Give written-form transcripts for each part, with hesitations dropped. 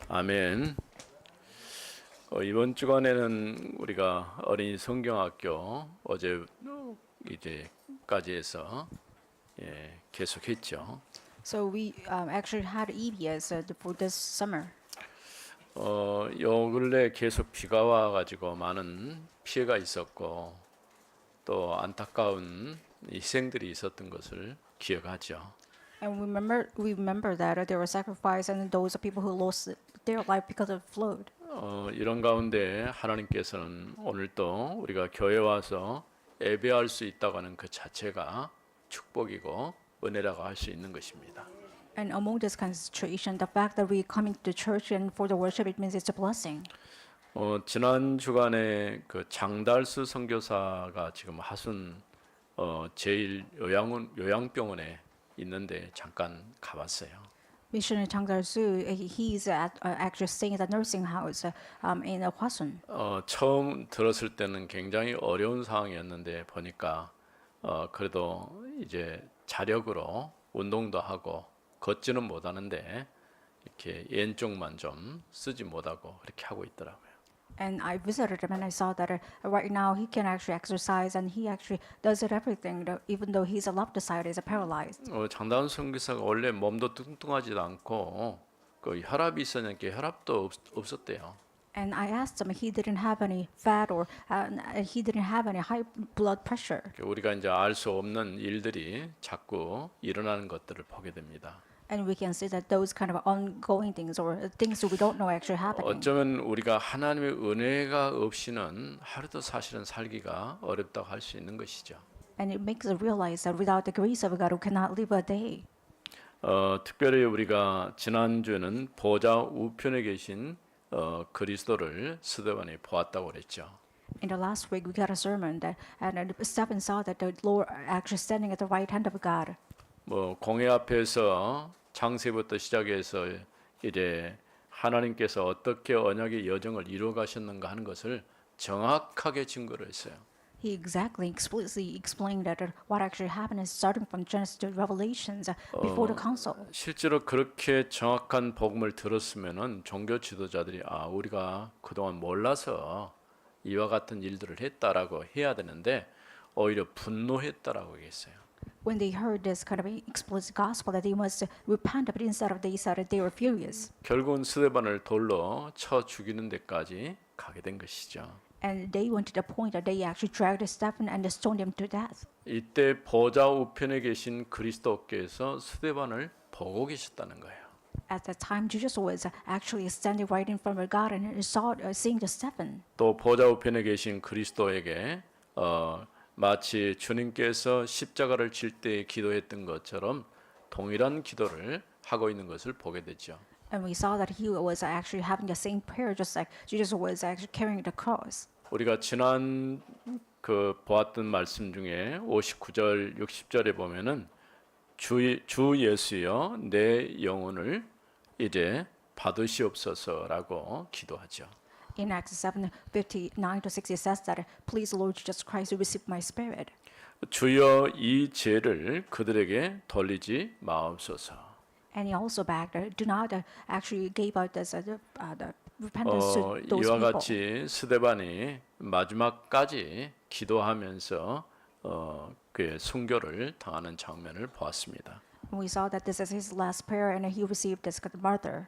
아멘. 이번 주간에는 우리가 어린이 성경학교 어제 이제까지 해서 계속했죠. So we actually had EBS for this summer. 요 근래 계속 비가 와가지고 많은 피해가 있었고 또 안타까운 희생들이 있었던 것을 기억하죠. And we remember that there were sacrifice and those people who lost their life because of flood. 이런 가운데 하나님께서는 오늘 또 우리가 교회 와서 예배할 수 있다고 하는 그 자체가 축복이고 은혜라고 할 수 있는 것입니다. And among this kind of situation, the fact that we coming to church and for the worship, it means it's a blessing. 지난 주간에 그 장달수 선교사가 지금 하순 제일 요양병원에 있는데 잠깐 가봤어요. Missionary Chang Dar-su, he's actually staying at a nursing house in Hwasun. 처음 들었을 때는 굉장히 어려운 상황이었는데 보니까 그래도 이제 자력으로 운동도 하고 걷지는 못하는데 이렇게 왼쪽만 좀 쓰지 못하고 그렇게 하고 있더라고요. And I visited him and I saw that right now he can actually exercise and he actually does it everything, even though he's a left side is paralyzed. 장다운 선교사가 원래 몸도 뚱뚱하지도 않고 그 혈압이 있었는데 혈압도 없었대요. And I asked him, he didn't have any fat or he didn't have any high blood pressure. 우리가 이제 알 수 없는 일들이 자꾸 일어나는 것들을 보게 됩니다. And we can see that those kind of ongoing things or things that we don't know actually happening. 어쩌면 우리가 하나님의 은혜가 없이는 하루도 사실은 살기가 어렵다고 할 수 있는 것이죠. And it makes us realize that without the grace of God, we cannot live a day. 특별히 우리가 지난주에는 보좌 우편에 계신 그리스도를 스데반이 보았다고 그랬죠. In the last week, we got a sermon that, and Stephen saw that the Lord actually standing at the right hand of God. 공회 앞에서 창세부터 시작해서 이제 하나님께서 어떻게 언약의 여정을 이루어 가셨는가 하는 것을 정확하게 증거를 했어요. He explicitly explained that what actually happened is starting from Genesis to Revelations before the council. 실제로 그렇게 정확한 복음을 들었으면은 종교 지도자들이 우리가 그동안 몰라서 이와 같은 일들을 했다라고 해야 되는데 오히려 분노했다라고 얘기했어요. When they heard this kind of explicit gospel that they must repent, but instead of they said that they were furious. 결국은 스데반을 돌로 쳐 죽이는 데까지 가게 된 것이죠. And they went to the point that they actually dragged Stephen and stoned him to death. 이때 보좌 우편에 계신 그리스도께서 스데반을 보고 계셨다는 거예요. At that time, Jesus was actually standing right in front of God and saw, seeing the Stephen. 또 보좌 우편에 계신 그리스도에게 마치 주님께서 십자가를 질 때 기도했던 것처럼 동일한 기도를 하고 있는 것을 보게 되죠. And we saw that he was actually having the same prayer, just like Jesus was actually carrying the cross. 우리가 지난 그 보았던 말씀 중에 59절, 60절에 보면은 주 예수여 내 영혼을 이제 받으시옵소서라고 기도하죠. In Acts 7:59 to 60 says that, "Please, Lord Jesus Christ, receive my spirit." 주여 이 죄를 그들에게 돌리지 마옵소서. And he also begged, "Do not actually give out the repentance to those 이와 people." 같이 스데반이 마지막까지 기도하면서 그의 순교를 당하는 장면을 보았습니다. We saw that this is his last prayer, and he received this martyr.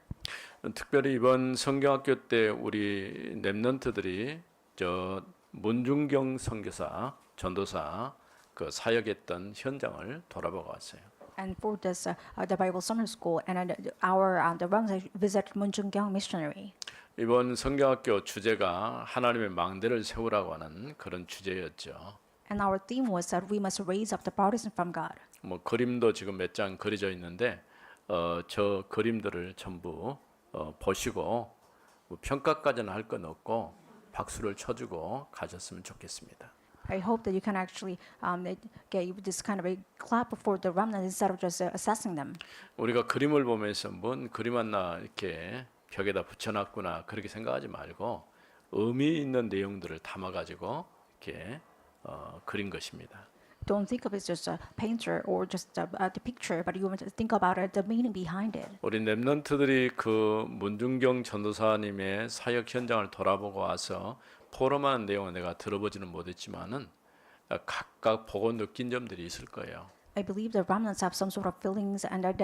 특별히 이번 성경학교 때 우리 렘넌트들이 저 문중경 선교사, 전도사 그 사역했던 현장을 돌아보고 왔어요. And for this, the Bible Summer School, and our the runs visit Munjung-kyung missionary. 이번 성경학교 주제가 하나님의 망대를 세우라고 하는 그런 주제였죠. And our theme was that we must raise up the partisan from God. 그림도 지금 몇 장 그려져 있는데 저 그림들을 전부 보시고 평가까지는 할 건 없고 박수를 쳐주고 가셨으면 좋겠습니다. I hope that you can actually give this kind of a clap for the remnant instead of just assessing them. 우리가 그림을 보면서 뭔 그림 하나 이렇게 벽에다 붙여놨구나 그렇게 생각하지 말고 의미 있는 내용들을 담아가지고 이렇게 그린 것입니다. don't think of it as a painter or just the picture, but you want to think about the meaning behind it. 우리 랩런트들이 그 문중경 전도사님의 사역 현장을 돌아보고 와서 포럼하는 내용을 내가 들어보지는 못했지만은 각각 보고 느낀 점들이 있을 거예요. I believe the remnants have some sort of feelings and that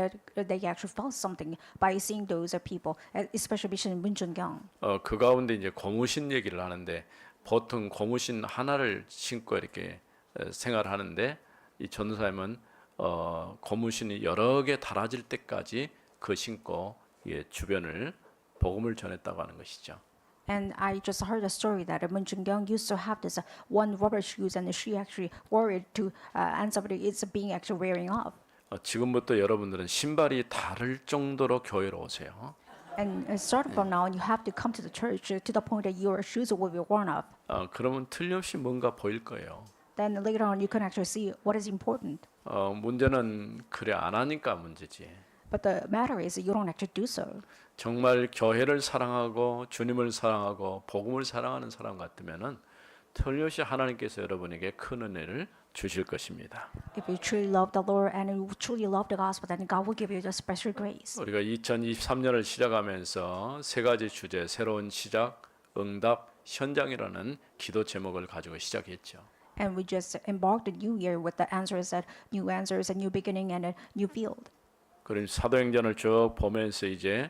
they actually felt something by seeing those people, especially Bishop Moon Jung-kyung. 그 가운데 이제 고무신 얘기를 하는데 보통 고무신 하나를 신고 이렇게 생활하는데 이 전도사님은 고무신이 여러 개 달아질 때까지 그 신고 주변을 복음을 전했다고 하는 것이죠. And I just heard a story that Moon Jung-kyung used to have this one rubber shoes, and she actually wore it to, and somebody is being actually wearing off. 지금부터 여러분들은 신발이 다를 정도로 교회로 오세요. And starting from now on, you have to come to the church to the point that your shoes will be worn off. 그러면 틀림없이 뭔가 보일 거예요. Then later on, you can actually see what is important. 문제는 그래 안 하니까 문제지. But the matter is, you don't actually do so. 정말 교회를 사랑하고 주님을 사랑하고 복음을 사랑하는 사람 같으면은 틀림없이 하나님께서 여러분에게 큰 은혜를 주실 것입니다. If you truly love the Lord and you truly love the gospel, then God will give you the special grace. 우리가 2023년을 시작하면서 세 가지 주제, 새로운 시작, 응답, 현장이라는 기도 제목을 가지고 시작했죠. And we just embarked the new year with the answers, new answers, a new beginning, and a new field. 그럼 사도행전을 쭉 보면서 이제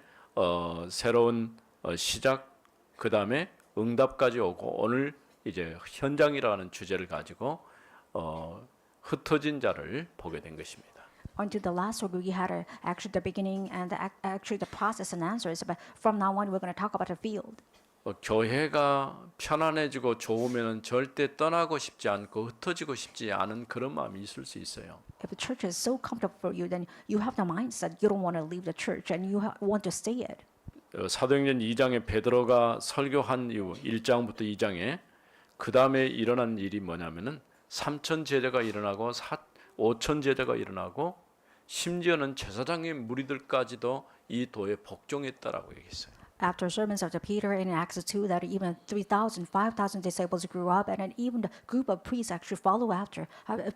새로운 시작, 그 다음에 응답까지 오고 오늘 이제 현장이라는 주제를 가지고 흩어진 자를 보게 된 것입니다. Until the last week, we had actually the beginning and actually the process and answers. But from now on, we're going to talk about the field. 교회가 편안해지고 좋으면 절대 떠나고 싶지 않고 흩어지고 싶지 않은 그런 마음이 있을 수 있어요. If the church is so comfortable for you, then you have the mindset you don't want to leave the church and you want to stay it. 사도행전 2장에 베드로가 설교한 이후 1장부터 2장에 그 다음에 일어난 일이 뭐냐면은 3천 제자가 일어나고 5천 제자가 일어나고 심지어는 제사장의 무리들까지도 이 도에 복종했다라고 얘기했어요. After sermons of the Peter in Acts 2, that even 3,000, 5,000 disciples grew up, and then even the group of priests actually follow after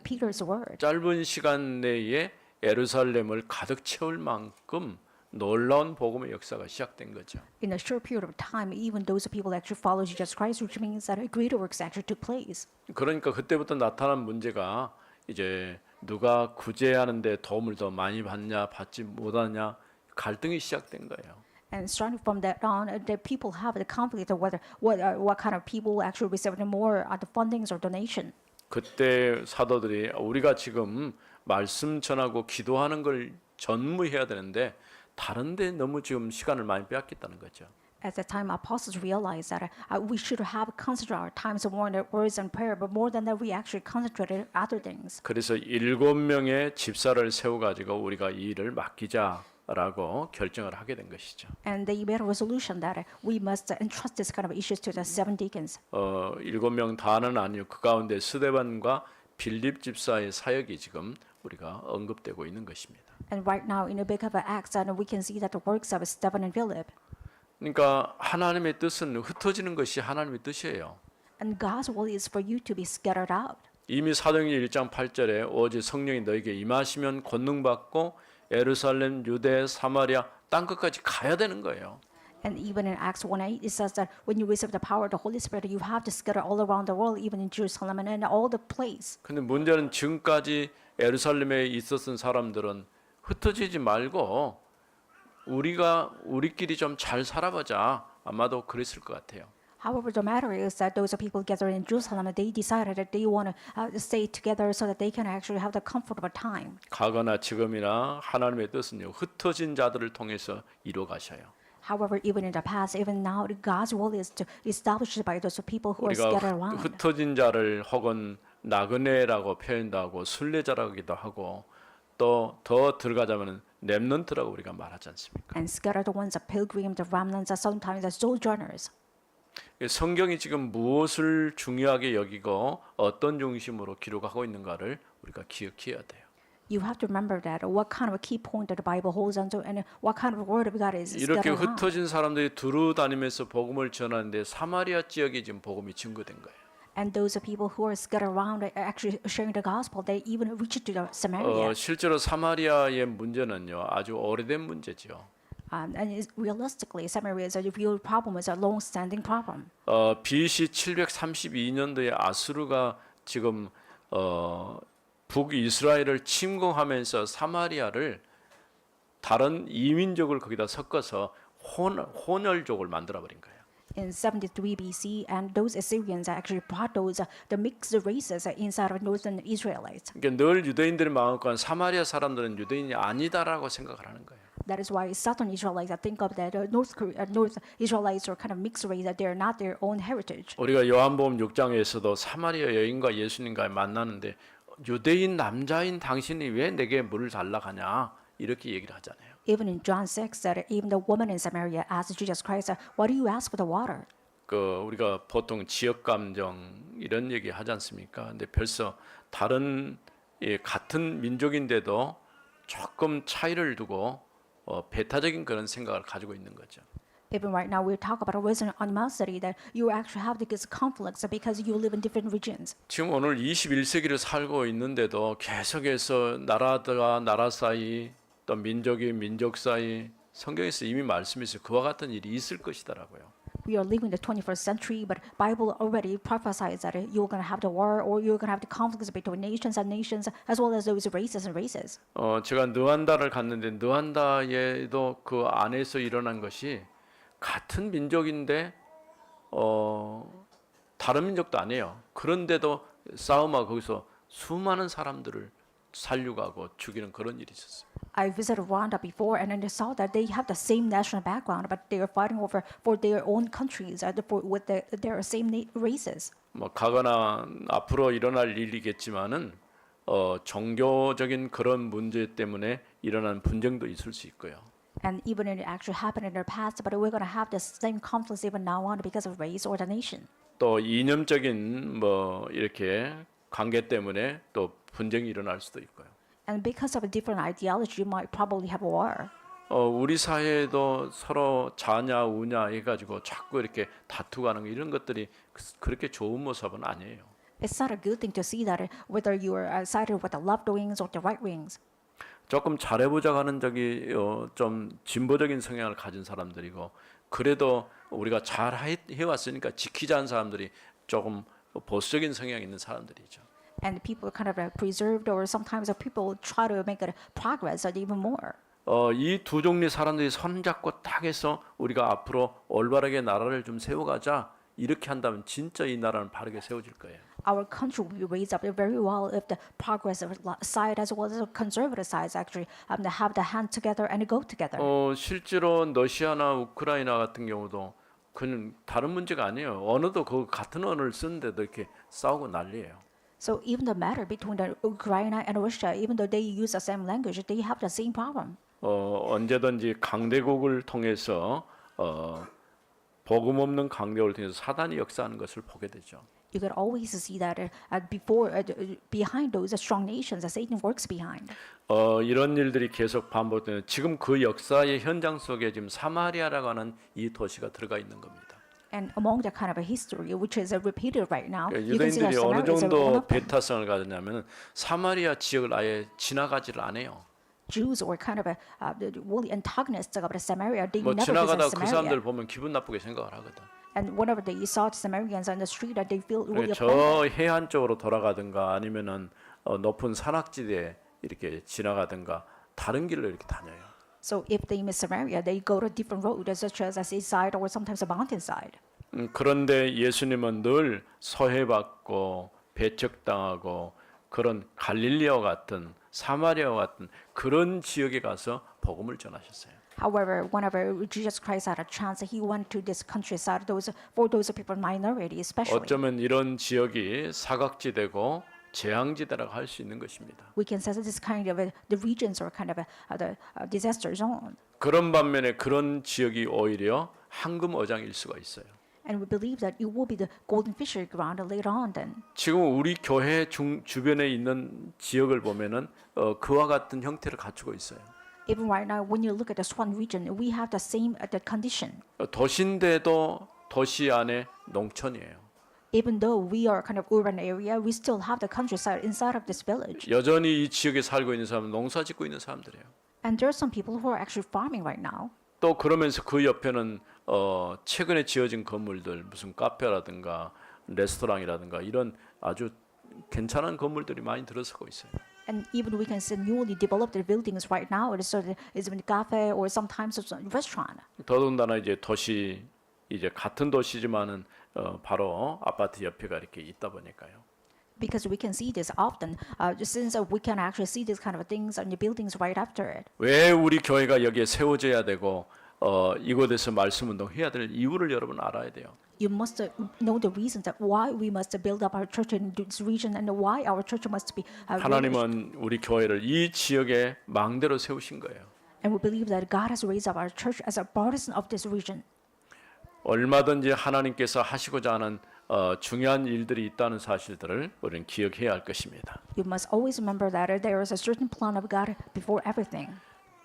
Peter's word. 짧은 시간 내에 예루살렘을 가득 채울 만큼 놀라운 복음의 역사가 시작된 거죠. In a short period of time, even those people actually follow Jesus Christ, which means that greater works actually took place. 그러니까 그때부터 나타난 문제가 이제 누가 구제하는데 도움을 더 많이 받냐 받지 못하냐 갈등이 시작된 거예요. And starting from that on, the people have the conflict of what kind of people actually receive more the fundings or donation. 그때 사도들이 우리가 지금 말씀 전하고 기도하는 걸 전무해야 되는데 다른데 너무 지금 시간을 많이 빼앗겼다는 거죠. At that time, apostles realized that we should have concentrated our times more on the words and prayer, but more than that, we actually concentrated on other things. 그래서 7명의 집사를 세워 가지고 우리가 이 일을 맡기자라고 결정을 하게 된 것이죠. And they made a resolution that we must entrust this kind of issues to the 7 deacons. 7명 다는 아니요. 그 가운데 스데반과 빌립 집사의 사역이 지금 우리가 언급되고 있는 것입니다. And right now, in the book of Acts, we can see that the works of Stephen and Philip. 그러니까 하나님의 뜻은 흩어지는 것이 하나님의 뜻이에요. And God's will is for you to be scattered out. 이미 사도행전 1장 8절에 오직 성령이 너에게 임하시면 권능 받고 예루살렘, 유대, 사마리아 땅 끝까지 가야 되는 거예요. And even in Acts 1:8, it says that when you receive the power of the Holy Spirit, you have to scatter all around the world, even in Jerusalem and in all the place. 근데 문제는 지금까지 예루살렘에 있었던 사람들은 흩어지지 말고 우리끼리 좀 잘 살아보자. 아마도 그랬을 것 같아요. However, the matter is that those people gathered in Jerusalem, they decided that they want to stay together so that they can actually have the comfortable time. 과거나 지금이나 하나님의 뜻은요. 흩어진 자들을 통해서 이루어 가셔요. However, even in the past, even now, God's will is to establish by those people who are scattered 우리가 around. 흩어진 자를 혹은 나그네라고 표현도 하고 순례자라고도 하고 또 더 들어가자면은 렘넌트라고 우리가 말하지 않습니까? And scattered ones, the pilgrims, the remnants, sometimes the sojourners. 성경이 지금 무엇을 중요하게 여기고 어떤 중심으로 기록하고 있는가를 우리가 기억해야 돼요. You have to remember that what kind of a key point that the Bible holds onto and what kind of word of God is 이렇게 scattered around. 흩어진 사람들이 두루 다니면서 복음을 전하는데 사마리아 지역에 지금 복음이 증거된 거예요. And those people who are scattered around are actually sharing the gospel. They even reach to the Samaria. 실제로 사마리아의 문제는요 아주 오래된 문제죠. Realistically, Samaria is a real problem. It's a long-standing problem. BC 732년도에 아수르가 지금 북이스라엘을 침공하면서 사마리아를 다른 이민족을 거기다 섞어서 혼혈족을 만들어 버린 거예요. In 73 BC, and those Assyrians actually brought those the mixed races inside of northern Israelites. 그러니까 늘 유대인들의 마음과 사마리아 사람들은 유대인이 아니다라고 생각을 하는 거예요. That is why southern Israelites think of that North Israelites are kind of mixed race, that they are not their own heritage. 우리가 요한복음 6장에서도 사마리아 여인과 예수님과 만나는데 유대인 남자인 당신이 왜 내게 물을 달라 하냐 이렇게 얘기를 하잖아요. Even in John 6, that even the woman in Samaria asked Jesus Christ, "Why do you ask for the water?" 우리가 보통 지역 감정 이런 얘기 하지 않습니까? 근데 벌써 다른 같은 민족인데도 조금 차이를 두고 배타적인 그런 생각을 가지고 있는 거죠. Even right now, we talk about racial animosity, that you actually have these conflicts because you live in different regions. 지금 오늘 21세기를 살고 있는데도 계속해서 나라와 나라 사이 또 민족이 민족 사이 성경에서 이미 말씀했어요. 그와 같은 일이 있을 것이다라고요. We are living the 21st century, but Bible already prophesies that you're going to have the war, or you're going to have the conflicts between nations and nations, as well as those races and races. 제가 느완다를 갔는데 느완다에도 그 안에서 일어난 것이 같은 민족인데 다른 민족도 아니에요. 그런데도 싸움하고 거기서 수많은 사람들을 살려가고 죽이는 그런 일이 있었어요. I visited Rwanda before, and I saw that they have the same national background, but they are fighting over for their own countries, with their same races. 가거나 앞으로 일어날 일이겠지만은 종교적인 그런 문제 때문에 일어난 분쟁도 있을 수 있고요. And even it actually happened in the past, but we're going to have the same conflicts even now on because of race or the nation. 또 이념적인 이렇게 관계 때문에 또 분쟁이 일어날 수도 있고요. And because of a different ideology, you might probably have a war. 우리 사회에도 서로 자냐 우냐 해가지고 자꾸 이렇게 다투가는 이런 것들이 그렇게 좋은 모습은 아니에요. It's not a good thing to see that whether you are sided with the left wings or the right wings. 조금 잘해보자 하는 적이 좀 진보적인 성향을 가진 사람들이고 그래도 우리가 잘 해왔으니까 지키자는 사람들이 조금 보수적인 성향이 있는 사람들이죠. And people kind of preserved, or sometimes people try to make it progress even more. 이 두 종류의 사람들이 손잡고 딱 해서 우리가 앞으로 올바르게 나라를 좀 세워가자 이렇게 한다면 진짜 이 나라는 바르게 세워질 거예요. Our country will be raised up very well if the progressive side as well as the conservative sides actually have the hand together and go together. 실제로 러시아나 우크라이나 같은 경우도 그는 다른 문제가 아니에요. 언어도 그 같은 언어를 쓰는데도 이렇게 싸우고 난리예요. So even the matter between the Ukraine and Russia, even though they use the same language, they have the same problem. 언제든지 강대국을 통해서 복음 없는 강대국을 통해서 사단이 역사하는 것을 보게 되죠. You can always see that behind those strong nations, Satan works behind. 이런 일들이 계속 반복되는 지금 그 역사의 현장 속에 지금 사마리아라고 하는 이 도시가 들어가 있는 겁니다. And among the kind of a history which is repeated right now, you can see that 유대인들이 어느 Samaria is one 정도 of them. 배타성을 가졌냐면 사마리아 지역을 아예 지나가지를 않아요. Jews were kind of really antagonistic about Samaria. They 뭐 never 지나가다 visit 그 사람들 Samaria. 보면 기분 나쁘게 생각을 하거든. And whenever they saw Samaritans on the street, they feel really 저 offended. 해안 쪽으로 돌아가든가 아니면은 높은 산악지대에 이렇게 지나가든가 다른 길로 이렇게 다녀요. So if they miss Samaria, they go to a different road, such as a seaside or sometimes a mountainside. 그런데 예수님은 늘 소외받고 배척당하고 그런 갈릴리아와 같은 사마리아와 같은 그런 지역에 가서 복음을 전하셨어요. However, whenever Jesus Christ had a chance, he went to this countryside, for those people minority especially. 어쩌면 이런 지역이 사각지대고 재앙지대라고 할 수 있는 것입니다. We can say that this kind of the regions are kind of the disaster zone. 그런 반면에 그런 지역이 오히려 황금 어장일 수가 있어요. And we believe that it will be the golden fishery ground later on then. 지금 우리 교회 주변에 있는 지역을 보면은 그와 같은 형태를 갖추고 있어요. Even right now, when you look at the Swan region, we have the same the condition. 도시인데도 도시 안에 농촌이에요. Even though we are kind of urban area, we still have the countryside inside of this village. 여전히 이 지역에 살고 있는 사람은 농사 짓고 있는 사람들이에요. And there are some people who are actually farming right now. 또 그러면서 그 옆에는 최근에 지어진 건물들 무슨 카페라든가 레스토랑이라든가 이런 아주 괜찮은 건물들이 많이 들어서고 있어요. And even we can see newly developed buildings right now. It's a cafe or sometimes it's a restaurant. 더군다나 이제 도시 이제 같은 도시지만은 바로 아파트 옆에가 이렇게 있다 보니까요. Because we can see this often, since we can actually see these kind of things on the buildings right after it. 왜 우리 교회가 여기에 세워져야 되고 이곳에서 말씀 운동해야 될 이유를 여러분 알아야 돼요. You must know the reasons that why we must build up our church in this region and why our church must be. 하나님은 우리 교회를 이 지역의 망대로 세우신 거예요. And we believe that God has raised up our church as a partisan of this region. 얼마든지 하나님께서 하시고자 하는 중요한 일들이 있다는 사실들을 우리는 기억해야 할 것입니다. You must always remember that there is a certain plan of God before everything.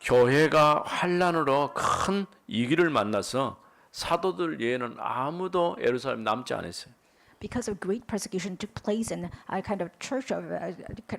교회가 환란으로 큰 위기를 만나서 사도들 외에는 아무도 예루살렘 남지 않았어요. Because of great persecution took place in a kind of church of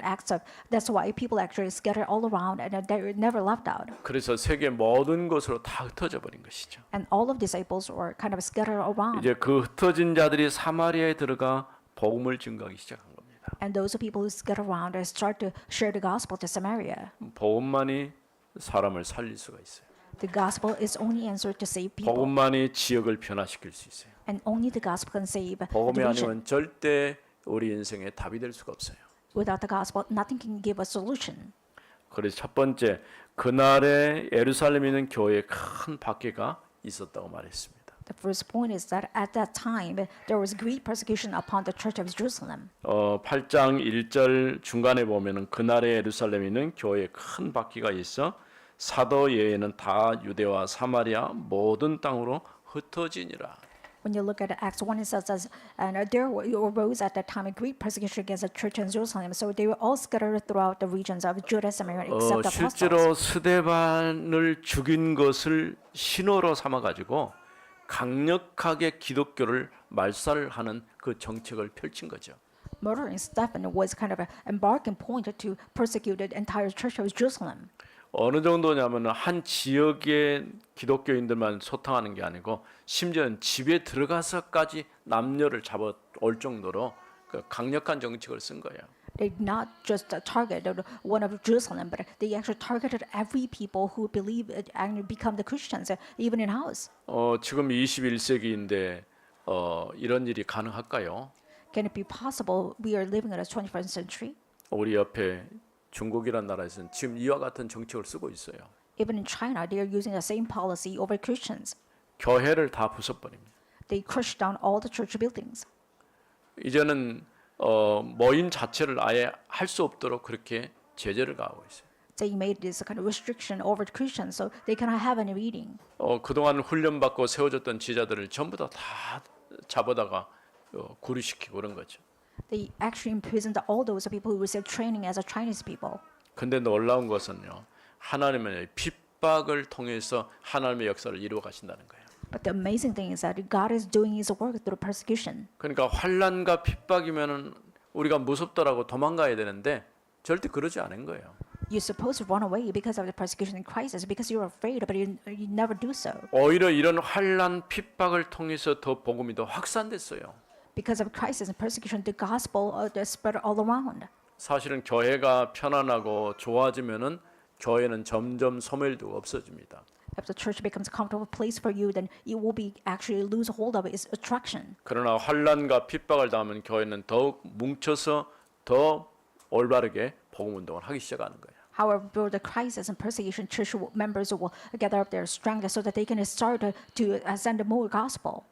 Acts of. That's why people actually scattered all around and they never left out. 그래서 세계 모든 곳으로 다 흩어져 버린 것이죠. And all of disciples were kind of scattered around. 이제 그 흩어진 자들이 사마리아에 들어가 복음을 증거하기 시작한 겁니다. And those people who scattered around start to share the gospel to Samaria. 복음만이 사람을 살릴 수가 있어요. The gospel is only answer to save people. 복음만이 지역을 변화시킬 수 있어요. And only the gospel can save the 복음이 region. 아니면 절대 우리 인생에 답이 될 수가 없어요. Without the gospel, nothing can give a solution. 그래서 첫 번째, 그날에 예루살렘에 있는 교회에 큰 박해가 있었다고 말했습니다. The first point is that at that time there was great persecution upon the church of Jerusalem. 8장 1절 중간에 보면은 그날에 예루살렘에 있는 교회에 큰 박해가 있어 사도 예외는 다 유대와 사마리아 모든 땅으로 흩어지니라. When you look at Acts 1, it says, and there arose at that time a great persecution against the church in Jerusalem. So they were all scattered throughout the regions of Judah, Samaria, except the apostles. 실제로 스데반을 죽인 것을 신호로 삼아 가지고 강력하게 기독교를 말살하는 그 정책을 펼친 거죠. Murdering Stephen was kind of an embarking point to persecute the entire church of Jerusalem. 어느 정도냐면 한 지역의 기독교인들만 소탕하는 게 아니고 심지어는 집에 들어가서까지 남녀를 잡아올 정도로 그 강력한 정책을 쓴 거예요. They not just targeted one of Jerusalem, but they actually targeted every people who believe and become the Christians, even in house. 지금 21세기인데 이런 일이 가능할까요? Can it be possible we are living in the 21st century? 우리 옆에 중국이란 나라에서는 지금 이와 같은 정책을 쓰고 있어요. Even in China, they are using the same policy over Christians. 교회를 다 부숴버립니다. They crushed down all the church buildings. 이제는 모임 자체를 아예 할 수 없도록 그렇게 제재를 가하고 있어요. They made this kind of restriction over Christians, so they cannot have any meeting. 그동안 훈련받고 세워졌던 지자들을 전부 다 잡아다가 구류시키고 그런 거죠. They actually imprisoned all those people who received training as a Chinese people. 근데 놀라운 것은요. 하나님의 핍박을 통해서 하나님의 역사를 이루어 가신다는 거예요. But the amazing thing is that God is doing His work through persecution. 그러니까 환난과 핍박이면은 우리가 무섭더라고 도망가야 되는데 절대 그러지 않은 거예요. You're supposed to run away because of the persecution and crisis because you're afraid, but you never do so. 오히려 이런 환난 핍박을 통해서 더 복음이 더 확산됐어요. Because of crisis and persecution, the gospel spread all around. 사실은 교회가 편안하고 좋아지면은 교회는 점점 소멸되고 없어집니다. If the church becomes a comfortable place for you, then it will be actually lose hold of its attraction. 그러나 환난과 핍박을 당하면 교회는 더욱 뭉쳐서 더 올바르게 복음 운동을 하기 시작하는 거예요. However, through the crisis and persecution, church members will gather up their strength so that they can start to send more gospel.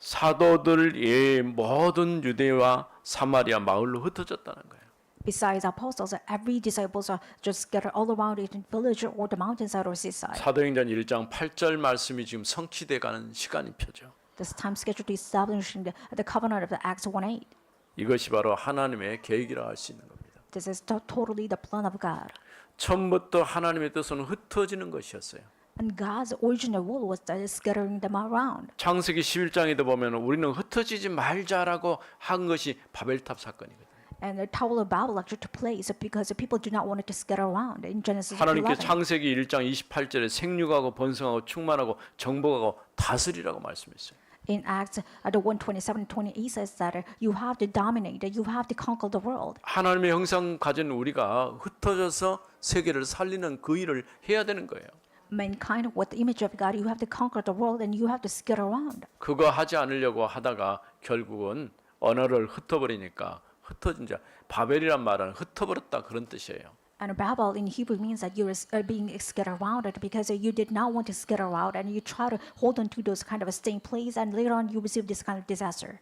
사도들 외의 모든 유대와 사마리아 마을로 흩어졌다는 거예요. Besides apostles, every disciples are just scattered all around it in village or the mountainside or seaside. 사도행전 1장 8절 말씀이 지금 성취돼 가는 시간표죠. This time scheduled to establishing the covenant of the Acts 1:8. 이것이 바로 하나님의 계획이라 할 수 있는 겁니다. This is totally the plan of God. 처음부터 하나님의 뜻은 흩어지는 것이었어요. And God's original rule was that scattering them around. 창세기 11장에도 보면 우리는 흩어지지 말자라고 한 것이 바벨탑 사건이거든요. And the Tower of Babel actually took place because the people do not want it to scatter around in Genesis 하나님께 11. 창세기 1장 28절에 생육하고 번성하고 충만하고 정복하고 다스리라고 말씀했어요. In Acts, the 1:27-28 says that you have to dominate, that you have to conquer the world. 하나님의 형상 가진 우리가 흩어져서 세계를 살리는 그 일을 해야 되는 거예요. Mankind, with the image of God, you have to conquer the world and you have to scatter around. 그거 하지 않으려고 하다가 결국은 언어를 흩어버리니까 흩어진 자, 바벨이란 말은 흩어버렸다 그런 뜻이에요. And Babel in Hebrew means that you are being scattered around it because you did not want to scatter out and you try to hold on to those kind of a staying place and later on you receive this kind of disaster.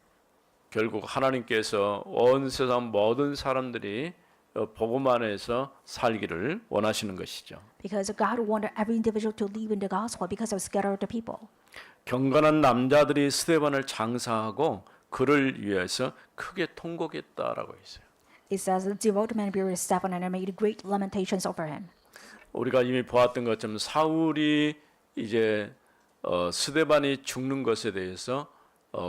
결국 하나님께서 온 세상 모든 사람들이 복음 안에서 살기를 원하시는 것이죠. Because God wanted every individual to live in the gospel because of scattered people. 경건한 남자들이 스데반을 장사하고 그를 위해서 크게 통곡했다라고 했어요. It says the devoted man buried Stephen and made great lamentations over him. 우리가 이미 보았던 것처럼 사울이 이제 스데반이 죽는 것에 대해서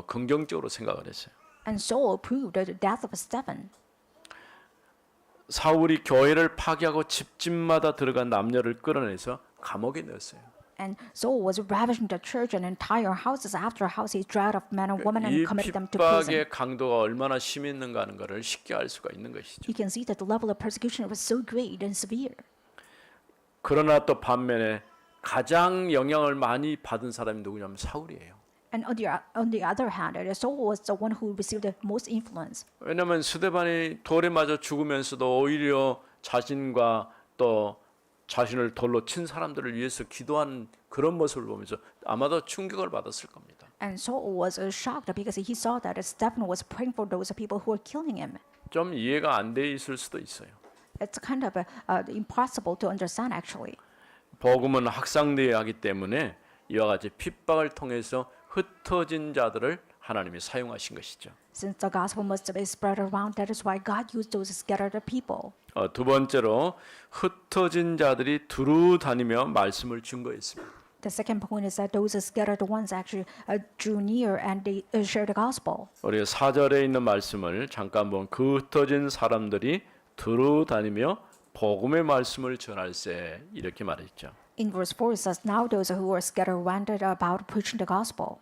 긍정적으로 생각을 했어요. And Saul approved the death of Stephen. 사울이 교회를 파괴하고 집집마다 들어간 남녀를 끌어내서 감옥에 넣었어요. And Saul was ravaging the church and entire houses after house. He dragged up men and women and 이 committed them to prison. 핍박의 강도가 얼마나 심했는가 하는 것을 쉽게 알 수가 있는 것이죠. You can see that the level of persecution was so great and severe. 그러나 또 반면에 가장 영향을 많이 받은 사람이 누구냐면 사울이에요. And on the other hand, Saul was the one who received the most influence. 왜냐하면 스데반이 돌에 맞아 죽으면서도 오히려 자신과 또 자신을 돌로 친 사람들을 위해서 기도한 그런 모습을 보면서 아마도 충격을 받았을 겁니다. And Saul was shocked because he saw that Stephen was praying for those people who were killing him. 좀 이해가 안 돼 있을 수도 있어요. It's kind of impossible to understand actually. 복음은 확산되어야 하기 때문에 이와 같이 핍박을 통해서 흩어진 자들을 하나님이 사용하신 것이죠. Since the gospel must be spread around, that is why God used those scattered people. 두 번째로 흩어진 자들이 두루 다니며 말씀을 증거했습니다. The second point is that those scattered ones actually drew near and they shared the gospel. 우리가 4절에 있는 말씀을 잠깐 보면 그 흩어진 사람들이 두루 다니며 복음의 말씀을 전할세 이렇게 말했죠. In verse 4 it says, now those who were scattered went about preaching the gospel.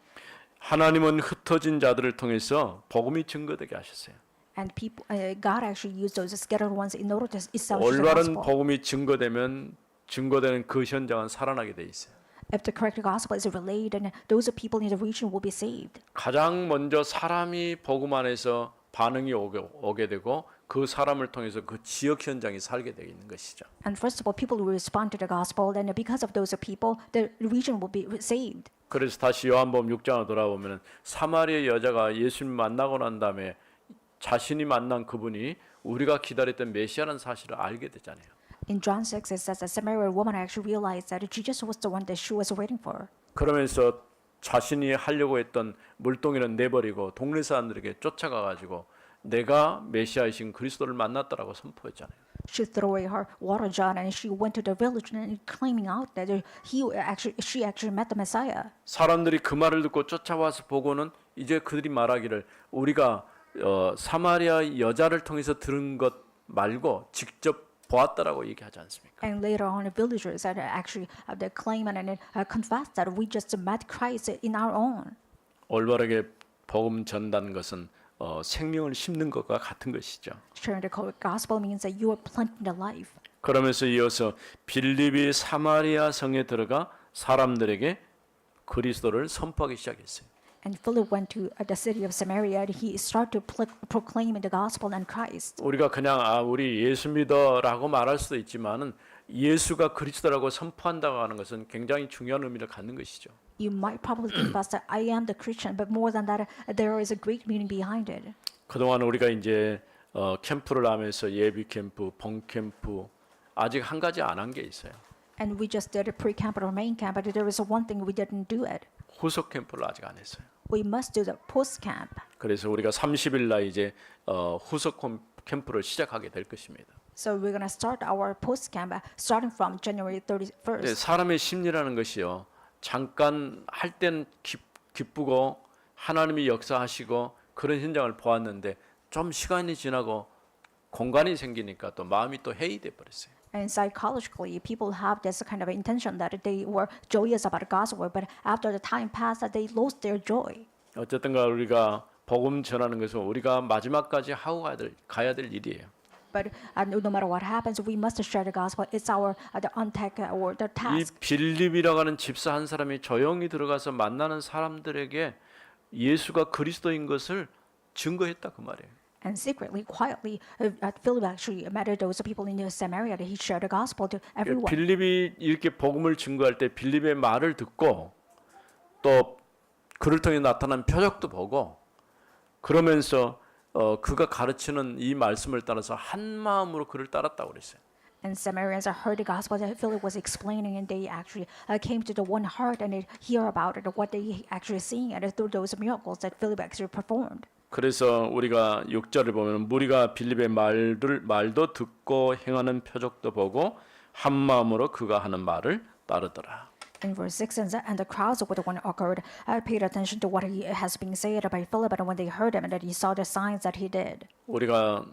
하나님은 흩어진 자들을 통해서 복음이 증거되게 하셨어요. And people, God actually used those scattered ones in order to establish the 올바른 gospel. 복음이 증거되면 증거되는 그 현장은 살아나게 돼 있어요. If the correct gospel is relayed, then those people in the region will be saved. 가장 먼저 사람이 복음 안에서 반응이 오게 되고 그 사람을 통해서 그 지역 현장이 살게 되어 있는 것이죠. And first of all, people will respond to the gospel, and because of those people, the region will be saved. 그래서 다시 요한복음 6장으로 돌아보면 사마리아 여자가 예수님 만나고 난 다음에 자신이 만난 그분이 우리가 기다렸던 메시아라는 사실을 알게 되잖아요. In John 6, it says that Samaritan woman actually realized that Jesus was the one that she was waiting for. 그러면서 자신이 하려고 했던 물동이는 내버리고 동네 사람들에게 쫓아가 가지고 내가 메시아이신 그리스도를 만났다라고 선포했잖아요. She threw away her water jar and she went to the village and claiming out that she actually met the Messiah. 사람들이 그 말을 듣고 쫓아와서 보고는 이제 그들이 말하기를 우리가 사마리아 여자를 통해서 들은 것 말고 직접 보았다라고 얘기하지 않습니까? And later on, the villagers actually they claim and confess that we just met Christ in our own. 올바르게 복음 전다는 것은 생명을 심는 것과 같은 것이죠. Sharing the gospel means that you are planting the life. 그러면서 이어서 빌립이 사마리아 성에 들어가 사람들에게 그리스도를 선포하기 시작했어요. And Philip went to the city of Samaria and he started to proclaim the gospel and Christ. 우리가 그냥 우리 예수 믿어라고 말할 수도 있지만은 예수가 그리스도라고 선포한다고 하는 것은 굉장히 중요한 의미를 갖는 것이죠. You might probably confess that I am the Christian, but more than that, there is a great meaning behind it. 그동안 우리가 이제 캠프를 하면서 예비 캠프, 본 캠프 아직 한 가지 안 한 게 있어요. And we just did a pre-camp or main camp, but there is one thing we didn't do it. 후속 캠프를 아직 안 했어요. We must do the post-camp. 그래서 우리가 30일 날 이제 후속 캠프를 시작하게 될 것입니다. So we're going to start our post camp starting from January 네, 31st. 사람의 심리라는 것이요. 잠깐 할 땐 기쁘고 하나님이 역사하시고 그런 현장을 보았는데 좀 시간이 지나고 공간이 생기니까 또 마음이 또 해이돼 버렸어요. And psychologically, people have this kind of intention that they were joyous about the gospel, but after the time passed, that they lost their joy. 어쨌든가 우리가 복음 전하는 것은 우리가 마지막까지 하고 가야 될 일이에요. But no matter what happens, we must share the gospel. It's our the untask or the 이 task. 빌립이라고 하는 집사 한 사람이 조용히 들어가서 만나는 사람들에게 예수가 그리스도인 것을 증거했다 그 말이에요. And secretly, quietly, Philip actually met those people in Samaria that he shared the gospel to everyone. 빌립이 이렇게 복음을 증거할 때 빌립의 말을 듣고 또 그를 통해 나타난 표적도 보고 그러면서 그가 가르치는 이 말씀을 따라서 한 마음으로 그를 따랐다고 그랬어요. And Samaritans heard the gospel that Philip was explaining, and they actually came to the one heart and they hear about it, what they actually seeing, and through those miracles that Philip actually performed. 그래서 우리가 6절을 보면 무리가 빌립의 말도 듣고 행하는 표적도 보고 한 마음으로 그가 하는 말을 따르더라. In verse 6, and the crowds with the one occurred paid attention to what he has been said by Philip, and when they heard him, and that he saw the signs that he did. 우리가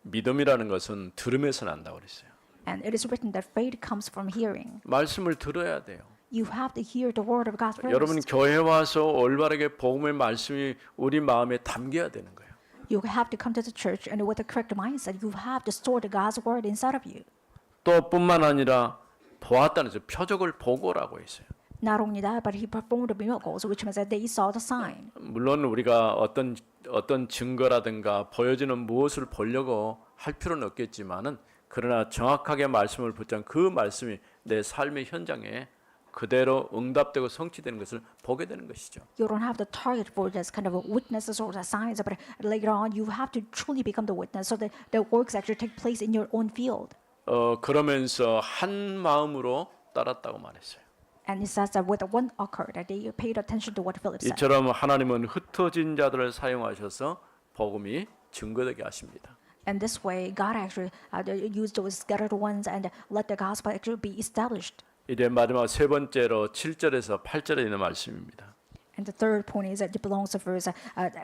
믿음이라는 것은 들음에서 난다고 그랬어요. And it is written that faith comes from hearing. 말씀을 들어야 돼요. You have to hear the word of God first. 여러분 교회 와서 올바르게 복음의 말씀이 우리 마음에 담겨야 되는 거예요. You have to come to the church and with the correct mindset, you have to store the God's word inside of you. 또 뿐만 아니라 보았다는 저 표적을 보고라고 했어요. Not only that, but he performed the miracles, which means that they saw the sign. 물론 우리가 어떤 증거라든가 보여지는 무엇을 보려고 할 필요는 없겠지만은 그러나 정확하게 말씀을 붙잡은 그 말씀이 내 삶의 현장에 그대로 응답되고 성취되는 것을 보게 되는 것이죠. You don't have to target for this kind of witnesses or the signs, but later on, you have to truly become the witness so that the works actually take place in your own field. 그러면서 한 마음으로 따랐다고 말했어요. And it says that with the one occurred, that they paid attention to what Philip said. 이처럼 하나님은 흩어진 자들을 사용하셔서 복음이 증거되게 하십니다. And this way, God actually used those scattered ones and let the gospel actually be established. 이제 마지막 세 번째로 7절에서 8절에 있는 말씀입니다. And the third point is that it belongs to verse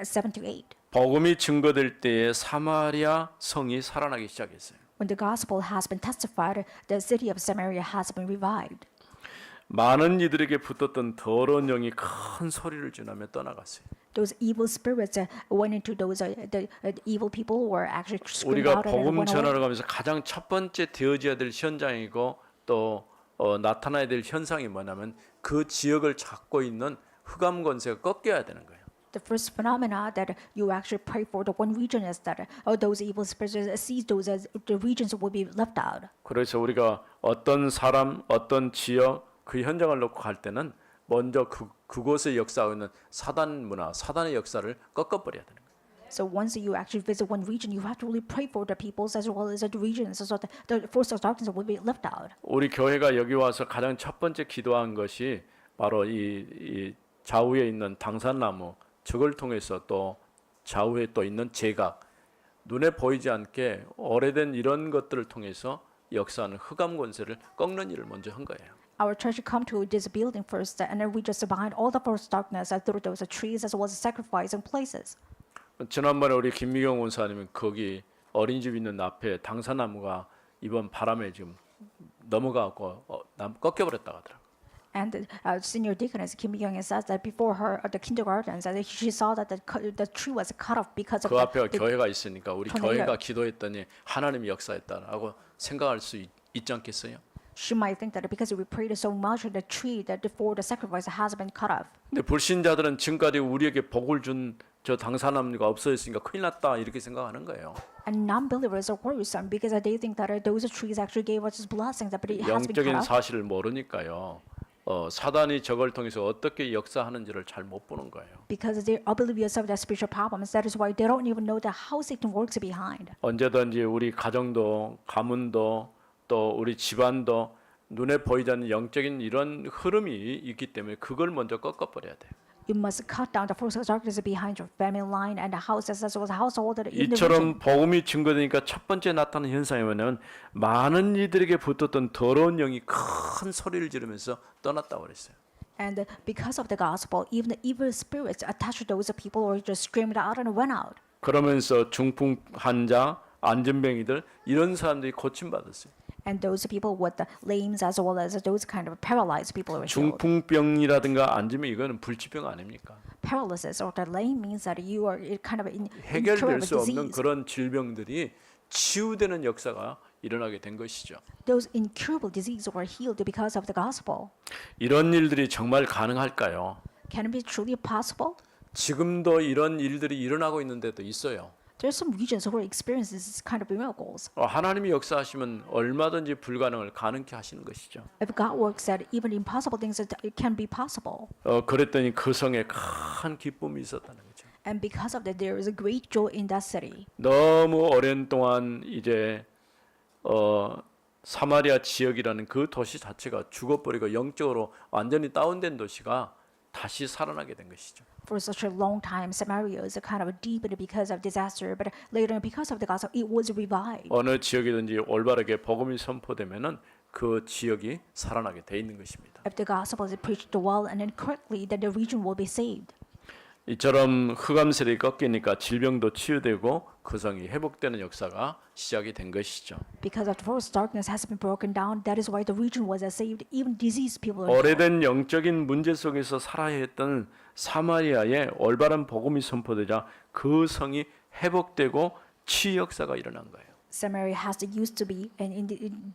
7 to 8. 복음이 증거될 때에 사마리아 성이 살아나기 시작했어요. When the gospel has been testified, the city of Samaria has been revived. 많은 이들에게 붙었던 더러운 영이 큰 소리를 지르며 떠나갔어요. Those evil spirits went into those the evil people were actually screamed 우리가 out and 복음 went away. 전하러 가면서 가장 첫 번째 되어져야 될 현장이고 또 나타나야 될 현상이 뭐냐면 그 지역을 잡고 있는 흑암 권세가 꺾여야 되는 거예요. The first phenomena that you actually pray for the one region is that those evil spirits seize those as the regions will be left out. 그래서 우리가 어떤 사람, 어떤 지역 그 현장을 놓고 갈 때는 먼저 그곳에 역사하고 있는 사단 문화, 사단의 역사를 꺾어버려야 되는 거예요. So once you actually visit one region, you have to really pray for the peoples as well as the regions, so that the force of darkness will be left out. 우리 교회가 여기 와서 가장 첫 번째 기도한 것이 바로 이 좌우에 있는 당산나무 저걸 통해서 또 좌우에 또 있는 제각 눈에 보이지 않게 오래된 이런 것들을 통해서 역사하는 흑암 권세를 꺾는 일을 먼저 한 거예요. Our church come to this building first, and then we just bind all the force of darkness through those trees as well as sacrificing places. 지난번에 우리 김미경 원사님은 거기 어린이집 있는 앞에 당산나무가 이번 바람에 지금 넘어가고 꺾여버렸다고 하더라고요. And senior deaconess Kim Young says that before her the kindergartens, she saw that the tree was cut off because of 그 앞에 the 교회가 있으니까 우리 tornado. 교회가 기도했더니 하나님이 역사했다라고 생각할 수 있지 않겠어요? She might think that because we prayed so much, the tree that before the sacrifice has been cut off. 근데 불신자들은 지금까지 우리에게 복을 준 저 당산나무가 없어졌으니까 큰일 났다 이렇게 생각하는 거예요. And non-believers are worrisome because they think that those trees actually gave us blessings, but it has been cut 영적인 off. 사실을 모르니까요. 사단이 저걸 통해서 어떻게 역사하는지를 잘 못 보는 거예요. Because they're oblivious of their spiritual problems. That is why they don't even know that how Satan works behind. 언제든지 우리 가정도 가문도 또 우리 집안도 눈에 보이지 않는 영적인 이런 흐름이 있기 때문에 그걸 먼저 꺾어버려야 돼요. You must cut down the forces of darkness behind your family line and the houses as well as household in the region. 이처럼 복음이 증거되니까 첫 번째 나타나는 현상이 뭐냐면 많은 이들에게 붙었던 더러운 영이 큰 소리를 지르면서 떠났다고 그랬어요. And because of the gospel, even the evil spirits attached to those people were just screamed out and went out. 그러면서 중풍 환자, 안전병이들 이런 사람들이 고침받았어요. And those people with the lames as well as those kind of paralyzed people were healed. 중풍병이라든가 안전병 이거는 불치병 아닙니까? Paralysis or the lame means that you are kind of in 해결될 incurable 수 없는 disease. 그런 질병들이 치유되는 역사가 일어나게 된 것이죠. Those incurable diseases were healed because of the gospel. 이런 일들이 정말 가능할까요? Can it be truly possible? 지금도 이런 일들이 일어나고 있는 데도 있어요. There are some regions who experience this kind of miracles. 하나님이 역사하시면 얼마든지 불가능을 가능케 하시는 것이죠. If God works that even impossible things it can be possible. 그랬더니 그 성에 큰 기쁨이 있었다는 거죠. And because of that there is a great joy in that city. 너무 오랜 동안 이제 사마리아 지역이라는 그 도시 자체가 죽어버리고 영적으로 완전히 다운된 도시가 다시 살아나게 된 것이죠. For such a long time, Samaria is a kind of deepened because of disaster, but later because of the gospel, it was revived. 어느 지역이든지 올바르게 복음이 선포되면은 그 지역이 살아나게 돼 있는 것입니다. If the gospel is preached well and correctly, then the region will be saved. 이처럼 흑암세력이 꺾이니까 질병도 치유되고 그 성이 회복되는 역사가 시작이 된 것이죠. Because of the first darkness has been broken down, that is why the region was saved. Even diseased people are healed. 오래된 영적인 문제 속에서 살아야 했던 사마리아에 올바른 복음이 선포되자 그 성이 회복되고 치유 역사가 일어난 거예요. Samaria has used to be in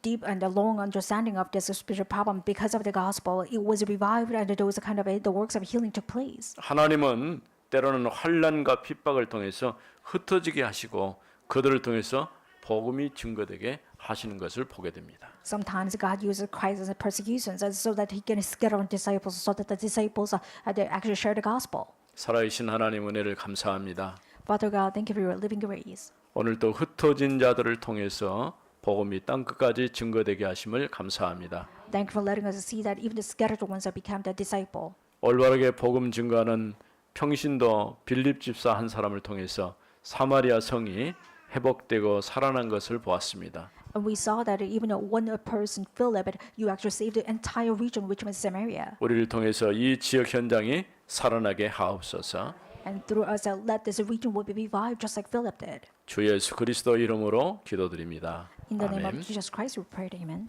deep and a long understanding of this spiritual problem. Because of the gospel, it was revived and those kind of the works of healing took place. 하나님은 때로는 환난과 핍박을 통해서 흩어지게 하시고 그들을 통해서 복음이 증거되게 하시는 것을 보게 됩니다. Sometimes God uses crisis and persecutions so that He can scatter disciples, so that the disciples they actually share the gospel. 살아계신 하나님 은혜를 감사합니다. Father God, thank you for your living grace. 오늘도 흩어진 자들을 통해서 복음이 땅 끝까지 증거되게 하심을 감사합니다. Thank you for letting us see that even the scattered ones have become the disciple. 올바르게 복음 증거하는 평신도 빌립 집사 한 사람을 통해서 사마리아 성이 회복되고 살아난 것을 보았습니다. And we saw that even one person, Philip, you actually saved the entire region, which was Samaria. 우리를 통해서 이 지역 현장이 살아나게 하옵소서. And through us, let this region will be revived, just like Philip did. 주 예수 그리스도 이름으로 기도드립니다. In the name 아멘. of Jesus Christ, we pray, amen.